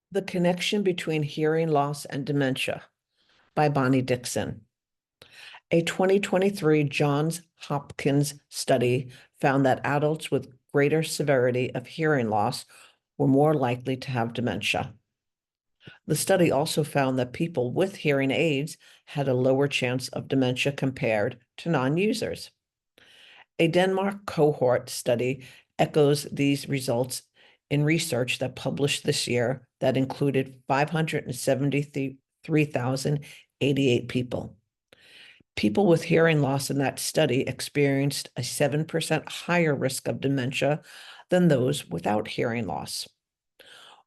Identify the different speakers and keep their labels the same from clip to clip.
Speaker 1: The Connection Between Hearing Loss and Dementia by Bonnie Dixon. A 2023 Johns Hopkins study found that adults with greater severity of hearing loss were more likely to have dementia. The study also found that people with hearing aids had a lower chance of dementia compared to non-users. A Denmark cohort study echoes these results in research that published this year that included 573,088 people. People with hearing loss in that study experienced a 7% higher risk of dementia than those without hearing loss.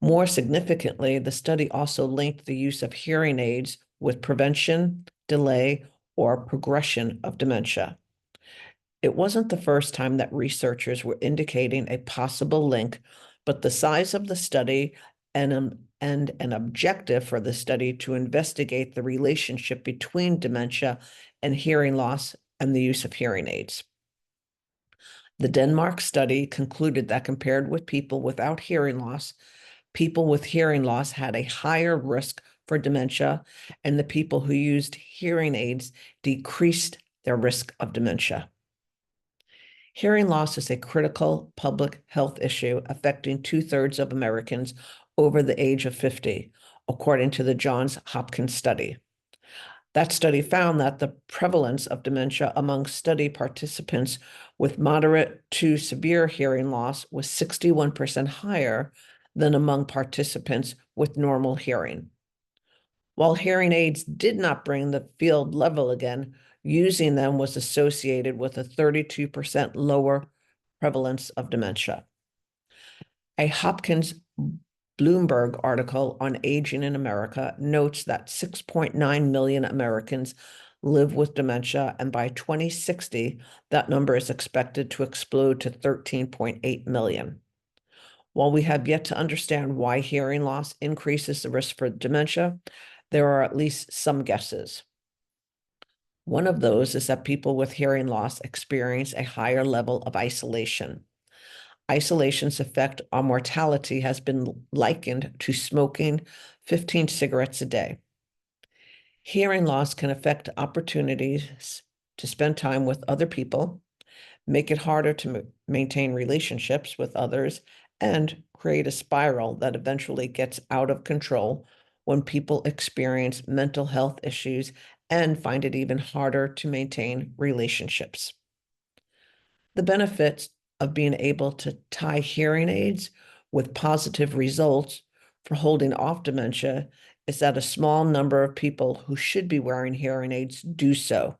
Speaker 1: More significantly, the study also linked the use of hearing aids with prevention, delay, or progression of dementia. It wasn't the first time that researchers were indicating a possible link, but the size of the study and an objective for the study to investigate the relationship between dementia and hearing loss and the use of hearing aids. The Denmark study concluded that compared with people without hearing loss, people with hearing loss had a higher risk for dementia, and the people who used hearing aids decreased their risk of dementia. Hearing loss is a critical public health issue affecting 2/3 of Americans over the age of 50, according to the Johns Hopkins study. That study found that the prevalence of dementia among study participants with moderate to severe hearing loss was 61% higher than among participants with normal hearing. While hearing aids did not bring the field level again, using them was associated with a 32% lower prevalence of dementia. A Hopkins Bloomberg article on aging in America notes that 6.9 million Americans live with dementia, and by 2060, that number is expected to explode to 13.8 million. While we have yet to understand why hearing loss increases the risk for dementia, there are at least some guesses. One of those is that people with hearing loss experience a higher level of isolation. Isolation's effect on mortality has been likened to smoking 15 cigarettes a day. Hearing loss can affect opportunities to spend time with other people, make it harder to maintain relationships with others, and create a spiral that eventually gets out of control when people experience mental health issues and find it even harder to maintain relationships. The benefits of being able to tie hearing aids with positive results for holding off dementia is that a small number of people who should be wearing hearing aids do so,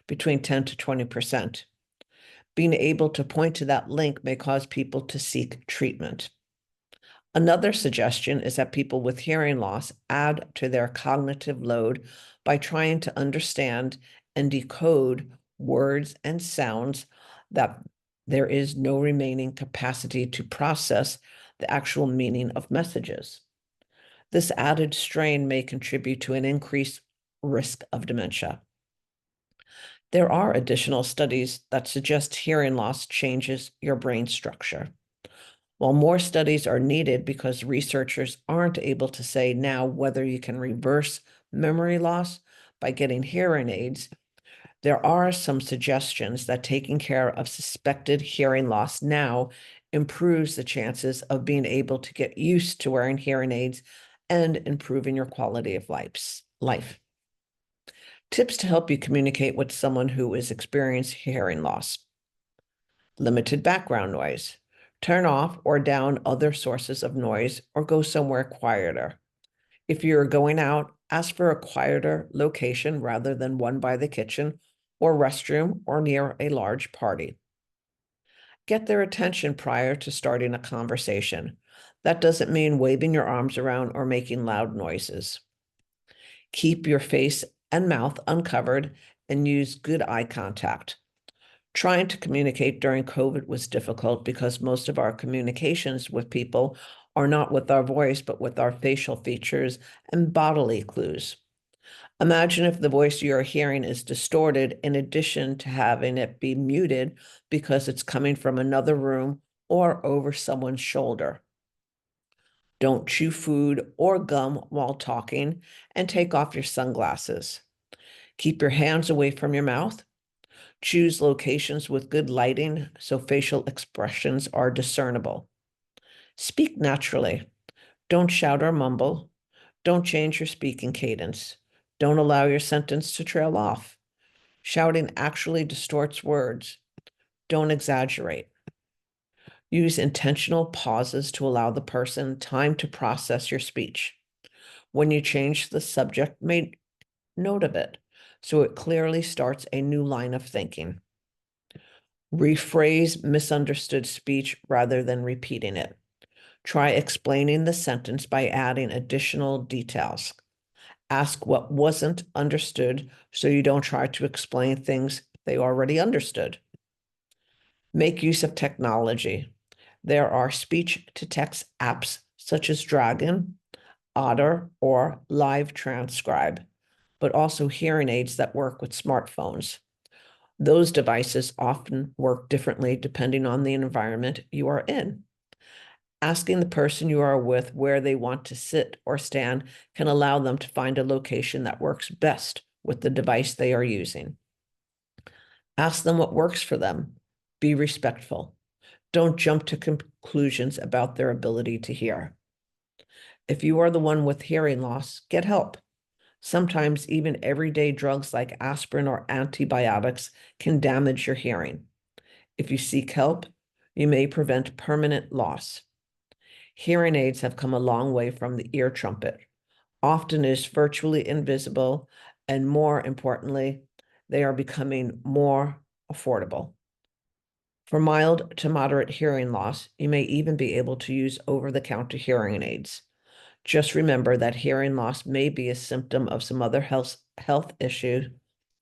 Speaker 1: between 10 to 20%. Being able to point to that link may cause people to seek treatment. Another suggestion is that people with hearing loss add to their cognitive load by trying to understand and decode words and sounds that there is no remaining capacity to process the actual meaning of messages. This added strain may contribute to an increased risk of dementia. There are additional studies that suggest hearing loss changes your brain structure. While more studies are needed because researchers aren't able to say now whether you can reverse memory loss by getting hearing aids, there are some suggestions that taking care of suspected hearing loss now improves the chances of being able to get used to wearing hearing aids and improving your quality of life. Tips to help you communicate with someone who is experiencing hearing loss. Limited background noise. Turn off or down other sources of noise or go somewhere quieter. If you're going out, ask for a quieter location rather than one by the kitchen or restroom or near a large party. Get their attention prior to starting a conversation. That doesn't mean waving your arms around or making loud noises. Keep your face and mouth uncovered and use good eye contact. Trying to communicate during COVID was difficult because most of our communications with people are not with our voice, but with our facial features and bodily clues. Imagine if the voice you're hearing is distorted in addition to having it be muted because it's coming from another room or over someone's shoulder. Don't chew food or gum while talking, and take off your sunglasses. Keep your hands away from your mouth. Choose locations with good lighting so facial expressions are discernible. Speak naturally. Don't shout or mumble. Don't change your speaking cadence. Don't allow your sentence to trail off. Shouting actually distorts words. Don't exaggerate. Use intentional pauses to allow the person time to process your speech. When you change the subject, make note of it so it clearly starts a new line of thinking. Rephrase misunderstood speech rather than repeating it. Try explaining the sentence by adding additional details. Ask what wasn't understood so you don't try to explain things they already understood. Make use of technology. There are speech-to-text apps such as Dragon, Otter, or Live Transcribe, but also hearing aids that work with smartphones. Those devices often work differently depending on the environment you are in. Asking the person you are with where they want to sit or stand can allow them to find a location that works best with the device they are using. Ask them what works for them. Be respectful. Don't jump to conclusions about their ability to hear. If you are the one with hearing loss, get help. Sometimes even everyday drugs like aspirin or antibiotics can damage your hearing. If you seek help, you may prevent permanent loss. Hearing aids have come a long way from the ear trumpet. Often is virtually invisible, and more importantly, they are becoming more affordable. For mild to moderate hearing loss, you may even be able to use over-the-counter hearing aids. Just remember that hearing loss may be a symptom of some other health issue,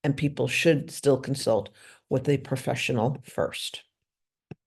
Speaker 1: and people should still consult with a professional first.